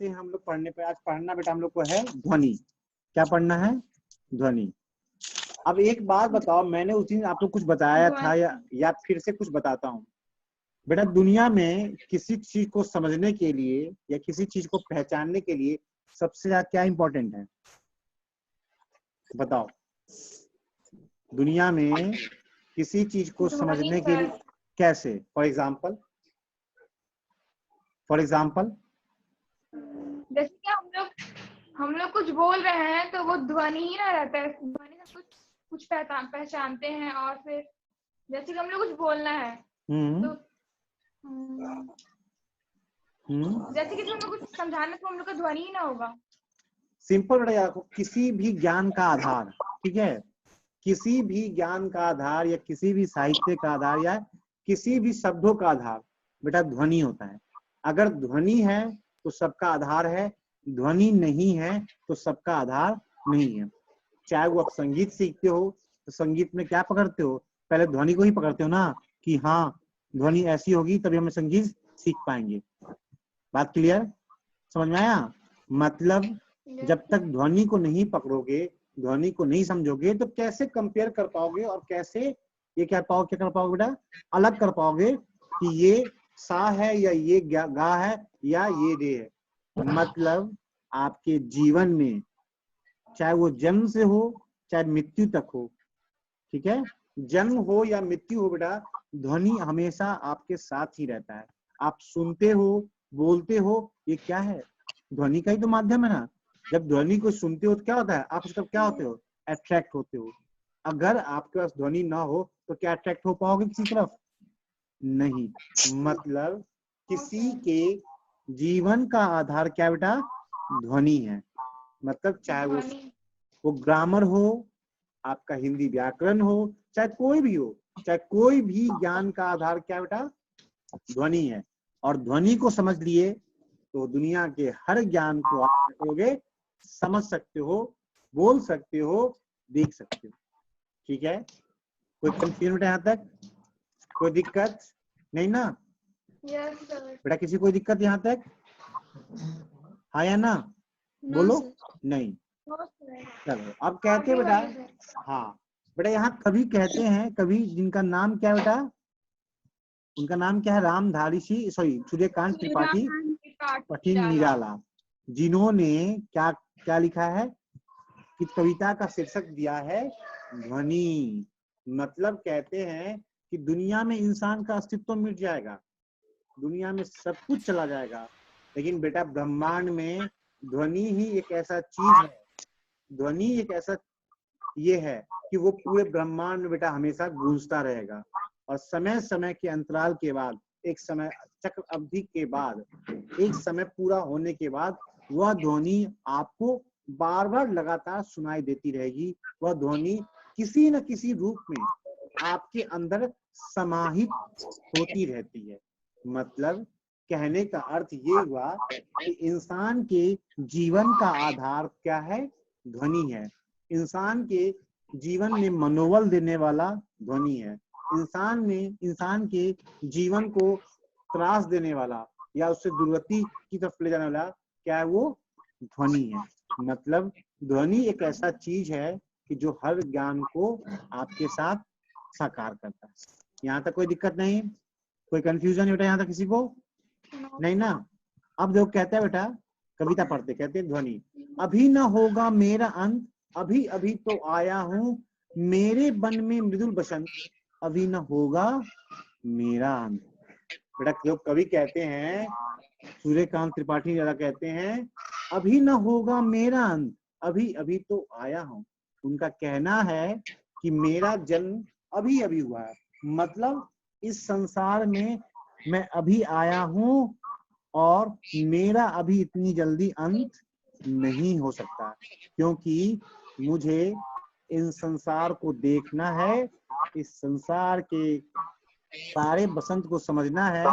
आते हैं हम लोग पढ़ने पे। आज पढ़ना बेटा हम लोग को है ध्वनि। क्या पढ़ना है? ध्वनि। अब एक बात बताओ, मैंने उस दिन आपको कुछ बताया था या फिर से कुछ बताता हूँ। बेटा दुनिया में किसी चीज को समझने के लिए या किसी चीज को पहचानने के लिए सबसे ज्यादा क्या इंपॉर्टेंट है? बताओ। दुनिया में किसी चीज को समझने के लिए कैसे? फॉर एग्जाम्पल जैसे कि हम लोग कुछ बोल रहे हैं तो वो ध्वनि ही ना रहता है, ध्वनि से कुछ पहचानते हैं। और फिर जैसे कि हम लोग कुछ बोलना है तो जैसे कि हम लोग कुछ समझाना तो हम लोग का ध्वनि ही ना होगा। सिंपल बेटा, किसी भी ज्ञान का आधार, ठीक है, किसी भी ज्ञान का आधार या किसी भी साहित्य का आधार या किसी भी शब्दों का आधार बेटा ध्वनि होता है। अगर ध्वनि है तो सबका आधार है, ध्वनि नहीं है तो सबका आधार नहीं है। चाहे वो आप संगीत सीखते हो तो संगीत में क्या पकड़ते हो? पहले ध्वनि को ही पकड़ते हो ना, कि हाँ ध्वनि ऐसी होगी तभी हम संगीत सीख पाएंगे। बात क्लियर? समझ में आया? मतलब जब तक ध्वनि को नहीं पकड़ोगे, ध्वनि को नहीं समझोगे तो कैसे कंपेयर कर पाओगे और कैसे ये क्या कर पाओगे बेटा? अलग कर पाओगे कि ये सा है या ये गा है या ये रे है। मतलब आपके जीवन में चाहे वो जन्म से हो चाहे मृत्यु तक हो, ठीक है, जन्म हो या मृत्यु हो बेटा, ध्वनि हमेशा आपके साथ ही रहता है। आप सुनते हो, बोलते हो, ये क्या है? ध्वनि का ही तो माध्यम है ना। जब ध्वनि को सुनते हो तो क्या होता है? आप उसका क्या होते हो? अट्रैक्ट होते हो। अगर आपके पास ध्वनि ना हो तो क्या अट्रैक्ट हो पाओगे किसी तरफ? नहीं। मतलब किसी के जीवन का आधार क्या बेटा? ध्वनि है। मतलब चाहे वो ग्रामर हो, आपका हिंदी व्याकरण हो, चाहे कोई भी हो, चाहे कोई भी ज्ञान का आधार क्या बेटा? ध्वनि है। और ध्वनि को समझ लिए तो दुनिया के हर ज्ञान को आप करोगे, समझ सकते हो, बोल सकते हो, देख सकते हो। ठीक है? कोई कंफ्यूजन बेटा? यहाँ तक कोई दिक्कत नहीं ना? Yes sir. बेटा किसी कोई दिक्कत यहाँ तक? हाँ या ना? बोलो। नहीं। चलो अब कहते बेटा, हाँ बेटा यहाँ कभी कहते हैं, कभी जिनका नाम क्या बेटा? उनका नाम क्या है? रामधारी सूर्यकांत त्रिपाठी पठिन निराला, जिन्होंने क्या क्या लिखा है कि कविता का शीर्षक दिया है ध्वनि। मतलब कहते हैं कि दुनिया में इंसान का अस्तित्व मिट जाएगा, दुनिया में सब कुछ चला जाएगा, लेकिन बेटा ब्रह्मांड में ध्वनि ही एक ऐसा चीज है, ध्वनि एक ऐसा ये है कि वो पूरे ब्रह्मांड में बेटा हमेशा गूंजता रहेगा। और समय समय के अंतराल के बाद, एक समय चक्र अवधि के बाद, एक समय पूरा होने के बाद वह ध्वनि आपको बार बार लगातार सुनाई देती रहेगी। वह ध्वनि किसी न किसी रूप में आपके अंदर समाहित होती रहती है। मतलब कहने का अर्थ ये हुआ कि इंसान के जीवन का आधार क्या है? ध्वनि है। इंसान के जीवन में मनोबल देने वाला ध्वनि है। इंसान के जीवन को त्रास देने वाला या उससे दुर्गति की तरफ ले जाने वाला क्या है? वो ध्वनि है। मतलब ध्वनि एक ऐसा चीज है कि जो हर ज्ञान को आपके साथ साकार करता है। यहाँ तक कोई दिक्कत नहीं? कोई कंफ्यूजन है बेटा यहाँ तक किसी को? नहीं ना? अब देखो कहते हैं बेटा, कविता पढ़ते, कहते हैं ध्वनि। अभी न होगा मेरा अंत, अभी अभी तो आया हूँ, मेरे बन में मृदुल बसंत, अभी न होगा मेरा अंत। बेटा लोग कवि कहते हैं, सूर्यकांत त्रिपाठी ज्यादा कहते हैं, अभी न होगा मेरा अंत, अभी अभी तो आया हूँ। उनका कहना है कि मेरा जन्म अभी अभी हुआ है। मतलब इस संसार में मैं अभी आया हूँ और मेरा अभी इतनी जल्दी अंत नहीं हो सकता, क्योंकि मुझे इन संसार को देखना है, इस संसार के सारे बसंत को समझना है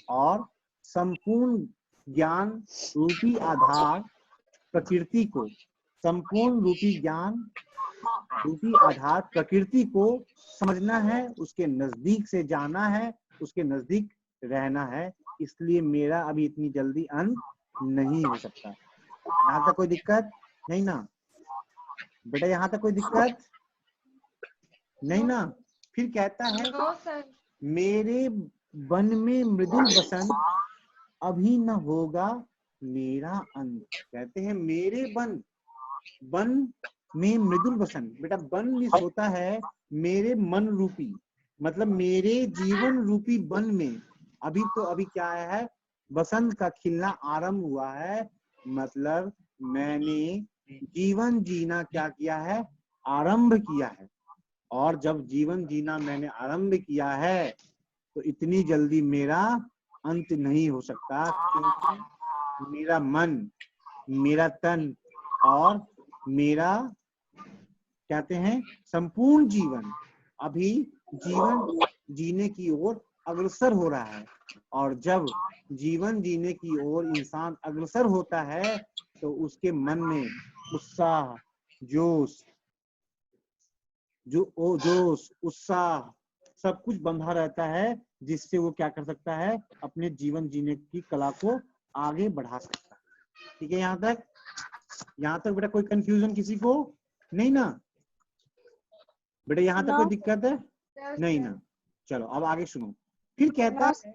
और संपूर्ण ज्ञान रूपी आधार प्रकृति को, संपूर्ण रूपी ज्ञान रूपी आधार प्रकृति को समझना है, उसके नजदीक से जाना है, उसके नजदीक रहना है। इसलिए मेरा अभी इतनी जल्दी अंत नहीं हो सकता। यहाँ तक कोई दिक्कत नहीं ना बेटा? यहाँ तक कोई दिक्कत नहीं ना? फिर कहता है नो सर। मेरे वन में मृदुल बसंत अभी न होगा मेरा अंत। कहते हैं मेरे वन में मृदुल बसंत। बेटा वन मिस होता है मेरे मन रूपी, मतलब मेरे जीवन रूपी वन में अभी क्या है? बसंत का खिलना आरंभ हुआ है। मतलब मैंने जीवन जीना क्या किया है? आरंभ किया है। और जब जीवन जीना मैंने आरंभ किया है तो इतनी जल्दी मेरा अंत नहीं हो सकता, क्योंकि मेरा मन, मेरा तन और मेरा कहते हैं संपूर्ण जीवन अभी जीवन जीने की ओर अग्रसर हो रहा है। और जब जीवन जीने की ओर इंसान अग्रसर होता है तो उसके मन में उत्साह, जोश, जोश, उत्साह सब कुछ बंधा रहता है, जिससे वो क्या कर सकता है? अपने जीवन जीने की कला को आगे बढ़ा सकता है। ठीक है? यहाँ तक बेटा कोई कंफ्यूजन किसी को नहीं ना बेटा? यहाँ तक कोई दिक्कत है नहीं ना? चलो अब आगे सुनो। फिर कहता है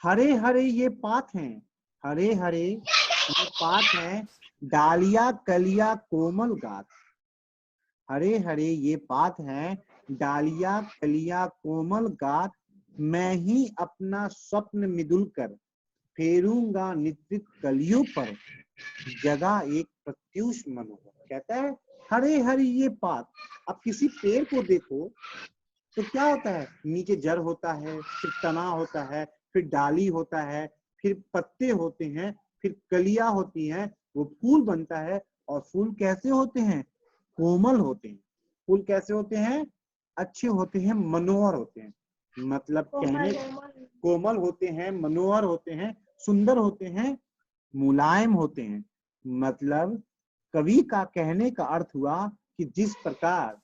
हरे हरे ये पात हैं, हरे हरे ये पात हैं, डालिया कलिया कोमल गात। हरे हरे ये पात हैं, डालिया कलिया कोमल गात। मैं ही अपना स्वप्न मिदुल कर फेरूंगा नित्रित कलियों पर, जगह एक प्रत्युष मनोहर। कहता है हरे हरे ये पात। अब किसी पेड़ को देखो तो क्या होता है? नीचे जड़ होता है, फिर तना होता है, फिर डाली होता है, फिर पत्ते होते हैं, फिर कलियां होती हैं, वो फूल बनता है। और फूल कैसे होते हैं? कोमल होते हैं। फूल कैसे होते हैं? अच्छे होते हैं, मनोहर होते हैं। मतलब कहने कोमल होते हैं, मनोहर होते हैं, सुंदर होते हैं, मुलायम होते हैं। मतलब कवि का कहने का अर्थ हुआ कि जिस प्रकार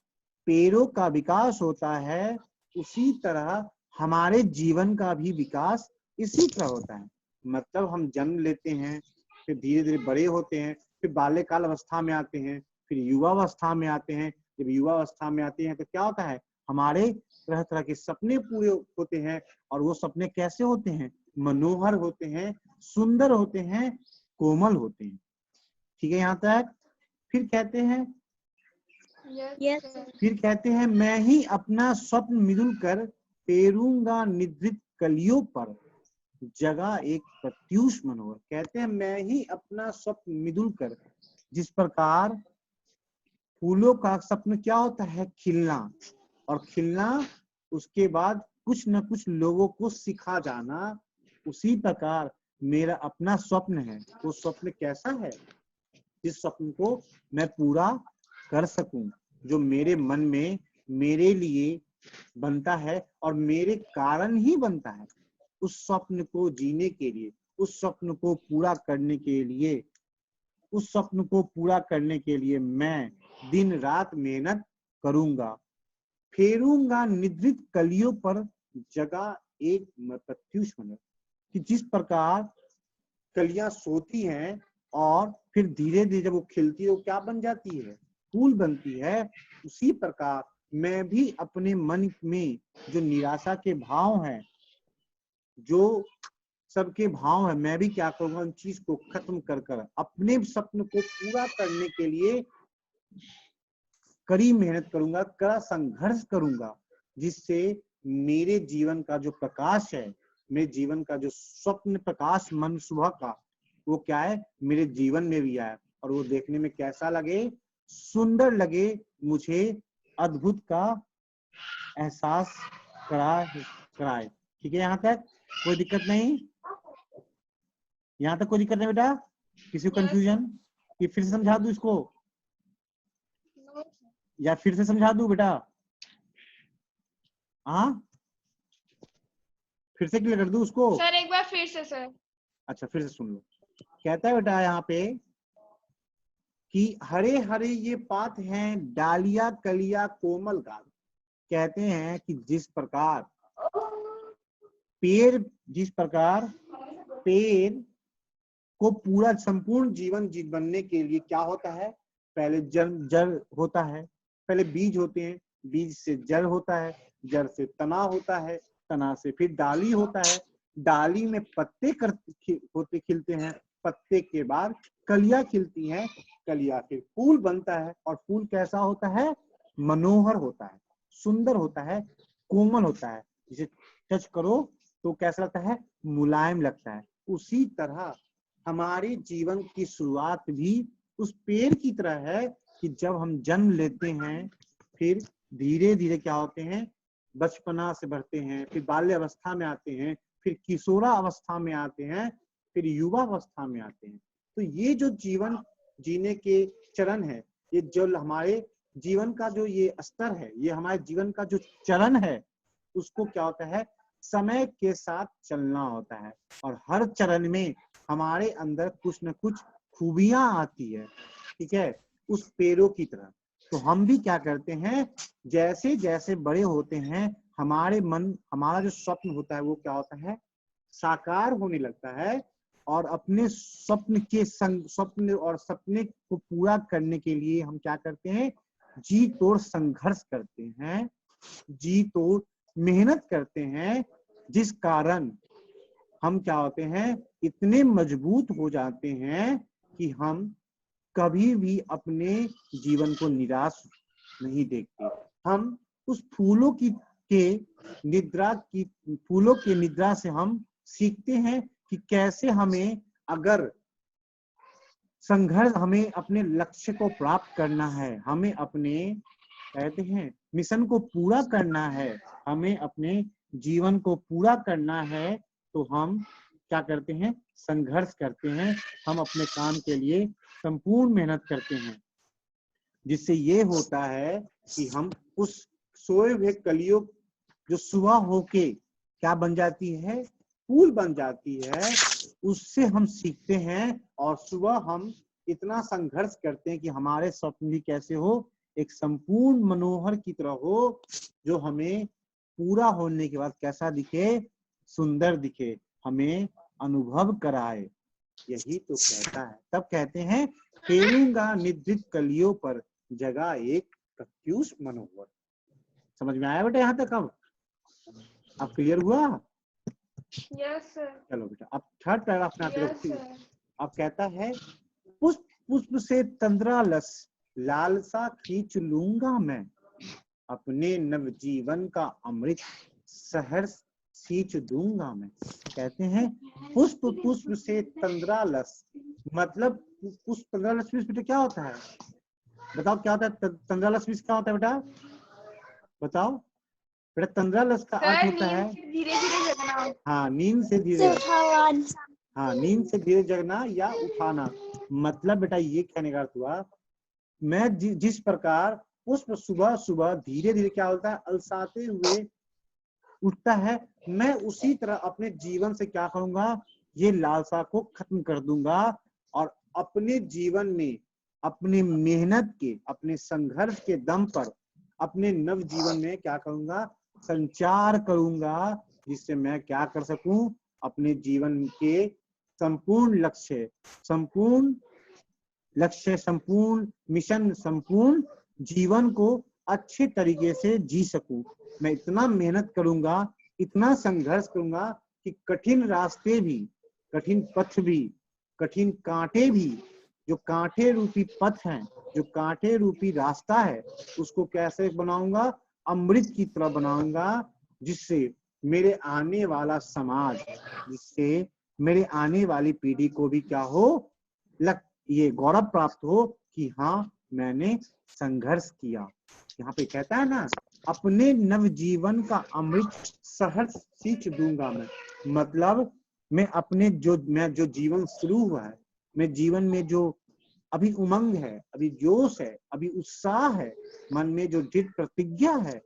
पेड़ों का विकास होता है उसी तरह हमारे जीवन का भी विकास इसी तरह होता है। मतलब हम जन्म लेते हैं, फिर धीरे धीरे बड़े होते हैं, फिर बाल्यकाल अवस्था में आते हैं, फिर युवावस्था में आते हैं। जब युवावस्था में आते हैं तो क्या होता है? हमारे तरह तरह के सपने पूरे होते हैं। और वो सपने कैसे होते हैं? मनोहर होते हैं, सुंदर होते हैं, कोमल होते हैं। ठीक है यहाँ तक? फिर कहते हैं फिर कहते हैं मैं ही अपना स्वप्न मिदुल कर फेरूंगा निद्रित कलियों पर, जगह एक प्रत्युष मनोहर। कहते हैं मैं ही अपना स्वप्न मिदुल कर, जिस प्रकार फूलों का स्वप्न क्या होता है? खिलना, और खिलना उसके बाद कुछ न कुछ लोगों को सिखा जाना, उसी प्रकार मेरा अपना स्वप्न है। वो स्वप्न कैसा है? जिस स्वप्न को मैं पूरा कर सकूं, जो मेरे मन में मेरे लिए बनता है और मेरे कारण ही बनता है। उस स्वप्न को जीने के लिए, उस स्वप्न को पूरा करने के लिए, उस स्वप्न को पूरा करने के लिए मैं दिन रात मेहनत करूंगा। फेरूंगा निद्रित कलियों पर, जगह एक प्रत्युष मनोहर। कि जिस प्रकार कलियां सोती हैं और फिर धीरे धीरे जब वो खिलती है वो क्या बन जाती है? फूल बनती है। उसी प्रकार मैं भी अपने मन में जो निराशा के भाव हैं, जो सबके भाव है, मैं भी क्या करूंगा? उन चीज को खत्म कर कर अपने सपने को पूरा करने के लिए कड़ी मेहनत करूंगा, कड़ा संघर्ष करूंगा, जिससे मेरे जीवन का जो प्रकाश है, मेरे जीवन का जो स्वप्न प्रकाश मन सुबह का, वो क्या है? मेरे जीवन में भी आए और वो देखने में कैसा लगे? सुंदर लगे, मुझे अद्भुत का एहसास कराए। ठीक है यहाँ तक कोई दिक्कत नहीं? यहाँ तक कोई दिक्कत नहीं बेटा? किसी को कंफ्यूजन? कि फिर से समझा दूं इसको या फिर से समझा दूं बेटा? हाँ फिर से क्लियर कर दूं उसको? सर एक बार फिर से सर। अच्छा फिर से सुन लो। कहता है बेटा यहाँ पे कि हरे हरे ये पात हैं, डालिया कलिया कोमल गाल। कहते हैं कि जिस प्रकार पेड़ को पूरा संपूर्ण जीवन बनने के लिए क्या होता है, पहले जड़ होता है, पहले बीज होते हैं, बीज से जड़ होता है, जड़ से तना होता है, तना से फिर डाली होता है, डाली में पत्ते होते खिलते हैं, पत्ते के बाद कलियां खिलती हैं, कलियां फिर फूल बनता है, और फूल कैसा होता है, मनोहर होता है, सुंदर होता है, कोमल होता है, जिसे टच करो तो कैसा लगता है, मुलायम लगता है। उसी तरह हमारे जीवन की शुरुआत भी उस पेड़ की तरह है कि जब हम जन्म लेते हैं, फिर धीरे धीरे क्या होते हैं, बचपना से बढ़ते हैं, फिर बाल्य अवस्था में आते हैं, फिर किशोरा अवस्था में आते हैं, फिर युवा अवस्था में आते हैं। तो ये जो जीवन जीने के चरण है, ये जो हमारे जीवन का जो ये स्तर है, ये हमारे जीवन का जो चरण है, उसको क्या होता है, समय के साथ चलना होता है। और हर चरण में हमारे अंदर कुछ न कुछ खूबियां आती है, ठीक है, उस पेड़ों की तरह। तो हम भी क्या करते हैं, जैसे जैसे बड़े होते हैं, हमारे मन, हमारा जो स्वप्न होता है वो क्या होता है, साकार होने लगता है, और अपने स्वप्न और सपने को पूरा करने के लिए हम क्या करते हैं, जी तोड़ संघर्ष करते हैं, जी तोड़ मेहनत करते हैं, जिस कारण हम क्या होते हैं, इतने मजबूत हो जाते हैं कि हम कभी भी अपने जीवन को निराश नहीं देखते। हम उस फूलों के निद्रा से हम सीखते हैं कि कैसे हमें, अगर संघर्ष, हमें अपने लक्ष्य को प्राप्त करना है, हमें अपने कहते हैं मिशन को पूरा करना है, हमें अपने जीवन को पूरा करना है, तो हम क्या करते हैं, संघर्ष करते हैं, हम अपने काम के लिए संपूर्ण मेहनत करते हैं, जिससे ये होता है कि हम उस सोए हुए कलियों जो सुबह होके क्या बन जाती है, फूल बन जाती है, उससे हम सीखते हैं, और सुबह हम इतना संघर्ष करते हैं कि हमारे स्वप्न भी कैसे हो, एक संपूर्ण मनोहर की तरह हो, जो हमें पूरा होने के बाद कैसा दिखे, सुंदर दिखे, हमें अनुभव कराए। यही तो कहता है। तब कहते हैं, खेलूंगा निद्रित कलियों पर, जगह एक प्रत्युष मनोहर। समझ में आया बेटा यहाँ तक? अब क्लियर हुआ? Yes sir. चलो बेटा, अब थर्ड पैराग्राफ में आते हैं। अब कहता है, पुष्प पुष्प से तंद्रालस लालसा खींच लूंगा मैं, अपने नवजीवन का अमृत सहर्ष सींच दूंगा मैं। कहते हैं पुष्प पुष्प से तंद्रालस, मतलब पुष्प, तंद्रालस बेटा क्या होता है, बताओ क्या होता है तंद्रालस क्या होता है बेटा, बताओ बेटा। तंद्रालस का अर्थ होता है धीरे धीरे जगना। हाँ, नींद से धीरे, हाँ, नींद से धीरे जगना या उठाना। मतलब बेटा ये कहने का अर्थ हुआ, मैं जिस प्रकार पुष्प सुबह सुबह धीरे धीरे क्या होता है, अलसाते हुए उठता है, मैं उसी तरह अपने जीवन से क्या करूंगा, ये लालसा को खत्म कर दूंगा, और अपने जीवन में अपने मेहनत के, अपने संघर्ष के दम पर अपने नव जीवन में क्या करूंगा, संचार करूंगा, जिससे मैं क्या कर सकूं, अपने जीवन के संपूर्ण लक्ष्य, संपूर्ण मिशन, संपूर्ण जीवन को अच्छे तरीके से जी सकूं। मैं इतना मेहनत करूंगा, इतना संघर्ष करूंगा कि कठिन रास्ते भी, कठिन पथ भी, कठिन कांटे भी, जो कांटे रूपी पथ हैं, जो कांटे रूपी रास्ता है, उसको कैसे बनाऊंगा, अमृत की तरह बनाऊंगा, जिससे मेरे आने वाला समाज, जिससे मेरे आने वाली पीढ़ी को भी क्या हो, ये गौरव प्राप्त हो कि हाँ, मैंने संघर्ष किया। यहाँ पे कहता है ना, अपने नवजीवन का अमृत सहर्ष सींच दूंगा मैं। मतलब मैं अपने जो जीवन शुरू हुआ है, मैं जीवन में जो अभी उमंग है, अभी जोश है, अभी उत्साह है, मन में जो दृढ़ प्रतिज्ञा है,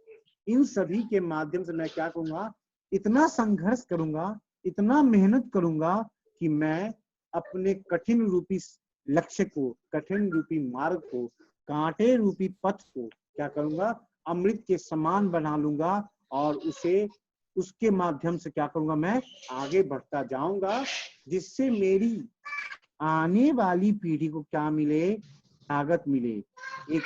इन सभी के माध्यम से मैं क्या करूंगा, इतना संघर्ष करूंगा, इतना मेहनत करूंगा कि मैं अपने कठिन रूपी लक्ष्य को, कठिन रूपी मार्ग को, कांटे रूपी पथ को क्या करूंगा, अमृत के समान बना लूंगा, और उसके माध्यम से क्या करूंगा, मैं आगे बढ़ता जाऊंगा, जिससे मेरी आने वाली पीढ़ी को क्या मिले, ताकत मिले, एक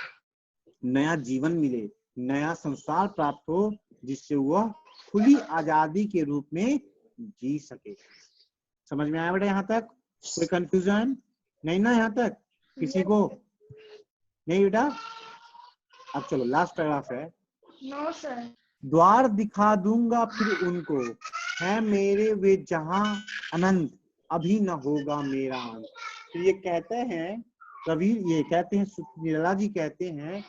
नया जीवन मिले, नया संसार प्राप्त हो, जिससे वह खुली आजादी के रूप में जी सके। समझ में आया बेटा यहाँ तक? कोई कंफ्यूजन नहीं ना यहाँ तक किसी को? नहीं बेटा? अब चलो लास्ट पैराग्राफ है। No sir. द्वार दिखा दूंगा फिर उनको, है मेरे वे जहां अनंत, अभी न होगा मेरा अंत। तो ये कहते हैं कबीर, ये कहते हैं निर्मला जी कहते हैं,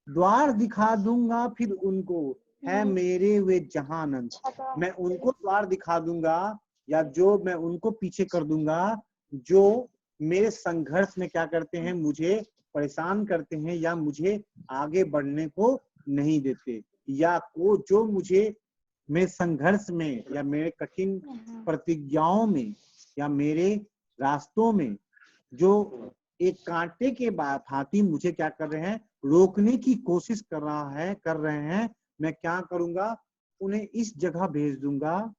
द्वार दिखा दूंगा फिर उनको, है मेरे वे जहां अनंत। मैं उनको द्वार दिखा दूंगा, या जो मैं उनको पीछे कर दूंगा जो मेरे संघर्ष में क्या करते हैं, मुझे परेशान करते हैं या मुझे आगे बढ़ने को नहीं देते, या को जो मुझे मेरे संघर्ष में या मेरे कठिन प्रतिज्ञाओं में या मेरे रास्तों में जो एक कांटे के भांति मुझे क्या कर रहे हैं, रोकने की कोशिश कर रहे हैं। मैं क्या करूंगा, उन्हें इस जगह भेज दूंगा,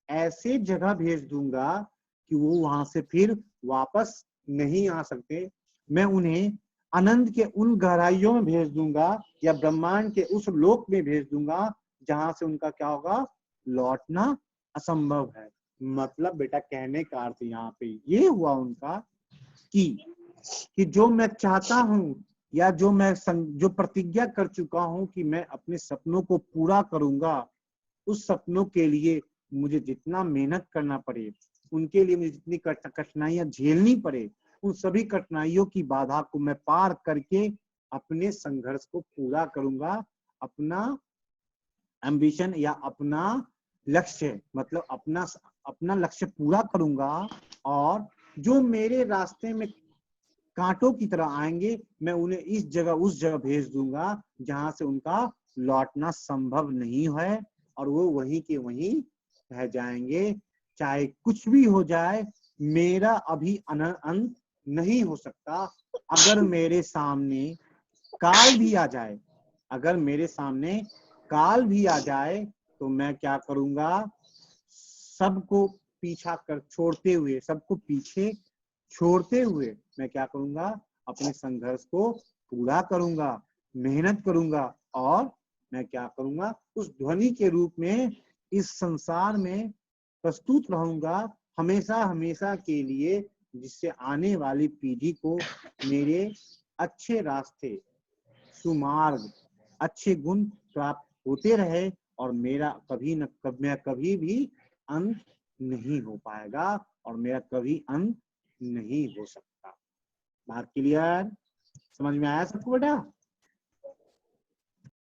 ऐसे जगह भेज दूंगा कि वो वहां से फिर वापस नहीं आ सकते। मैं उन्हें अनंत के उन गहराइयों में भेज दूंगा, या ब्रह्मांड के उस लोक में भेज दूंगा जहां से उनका क्या होगा, लौटना असंभव है। मतलब बेटा कहने का अर्थ यहाँ पे ये हुआ उनका कि जो मैं चाहता हूं, या जो प्रतिज्ञा कर चुका हूं कि मैं अपने सपनों को पूरा करूंगा, उस सपनों के लिए मुझे जितना मेहनत करना पड़े, उनके लिए मुझे जितनी कठिनाइयां झेलनी पड़े, उन सभी कठिनाइयों की बाधा को मैं पार करके अपने संघर्ष को पूरा करूंगा। अपना एम्बिशन या अपना लक्ष्य, मतलब अपना लक्ष्य पूरा करूंगा। और जो मेरे रास्ते में कांटों की तरह आएंगे, मैं उन्हें इस जगह उस जगह भेज दूंगा जहां से उनका लौटना संभव नहीं है, और वो वहीं के वहीं रह जाएंगे। चाहे कुछ भी हो जाए, मेरा अभी अंत नहीं हो सकता। अगर मेरे सामने काल भी आ जाए, अगर मेरे सामने काल भी आ जाए, तो मैं क्या करूंगा, सबको पीछा कर छोड़ते हुए, सबको पीछे छोड़ते हुए मैं क्या करूंगा, अपने संघर्ष को पूरा करूंगा, मेहनत करूंगा, और मैं क्या करूंगा, उस ध्वनि के रूप में इस संसार में प्रस्तुत रहूंगा हमेशा हमेशा के लिए, जिससे आने वाली पीढ़ी को मेरे अच्छे रास्ते, सुमार्ग, अच्छे गुण प्राप्त होते रहे, और मेरा कभी भी अंत नहीं हो पाएगा, और मेरा कभी अंत नहीं हो सकता। बात क्लियर? समझ में आया सबको बेटा?